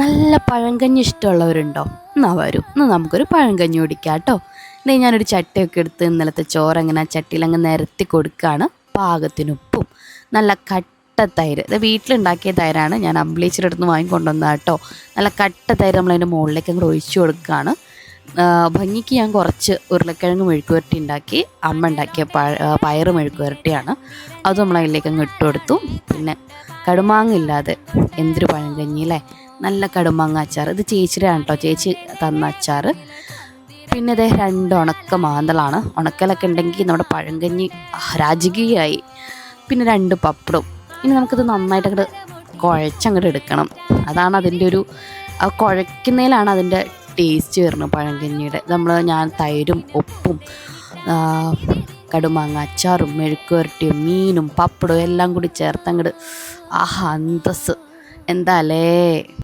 നല്ല പഴങ്കഞ്ഞി ഇഷ്ടമുള്ളവരുണ്ടോ? എന്നാ വരൂ, ഇന്ന് നമുക്കൊരു പഴങ്കഞ്ഞി കുടിക്കാം കേട്ടോ. ഇതേ ഞാനൊരു ചട്ടിയൊക്കെ എടുത്ത് ഇന്നലത്തെ ചോറ് അങ്ങനെ ആ ചട്ടിയിൽ അങ്ങ് നിരത്തി കൊടുക്കുകയാണ്. പാകത്തിന് ഉപ്പും നല്ല കട്ട തൈര്, ഇത് വീട്ടിലുണ്ടാക്കിയ തൈരാണ്, ഞാൻ അമ്പിളീച്ചിൻ്റെ അടുത്ത് നിന്ന് വാങ്ങിക്കൊണ്ടുവന്നത് കേട്ടോ. നല്ല കട്ട തൈര് നമ്മളതിൻ്റെ മുകളിലേക്ക് അങ്ങോട്ട് ഒഴിച്ചു കൊടുക്കുകയാണ്. ഭംഗിക്ക് ഞാൻ കുറച്ച് ഉരുളക്കിഴങ്ങ് മെഴുക്കുവരട്ടി ഉണ്ടാക്കി, അമ്മ ഉണ്ടാക്കിയ പയറ് മെഴുക്കുവരട്ടിയാണ്, അത് നമ്മളതിലേക്ക് അങ്ങ് ഇട്ട് കൊടുത്തു. പിന്നെ കടുമാങ്ങ ഇല്ലാതെ എന്തൊരു പഴങ്കഞ്ഞി അല്ലേ. നല്ല കടുമാങ്ങ അച്ചാർ, ഇത് ചേച്ചിയുടെ ആണ് കേട്ടോ, ചേച്ചി തന്ന അച്ചാർ. പിന്നെ ഇതേ 2 ഉണക്ക മാന്തളാണ്, ഉണക്കലൊക്കെ ഉണ്ടെങ്കിൽ നമ്മുടെ പഴങ്കഞ്ഞി രാജകീയമായി. പിന്നെ 2 പപ്പടും. ഇനി നമുക്കിത് നന്നായിട്ട് അങ്ങോട്ട് കുഴച്ചങ്ങോട്ട് എടുക്കണം. അതാണ് അതിൻ്റെ ഒരു കുഴയ്ക്കുന്നതിലാണ് അതിൻ്റെ ടേസ്റ്റ് വരുന്നത് പഴങ്കഞ്ഞിയുടെ. ഞാൻ തൈരും ഉപ്പും കടുമാങ്ങ അച്ചാറും മെഴുക്കുവരട്ടിയും മീനും പപ്പടവും എല്ലാം കൂടി ചേർത്തങ്ങോട്ട് ആഹാ അന്തസ് എന്താ അല്ലേ.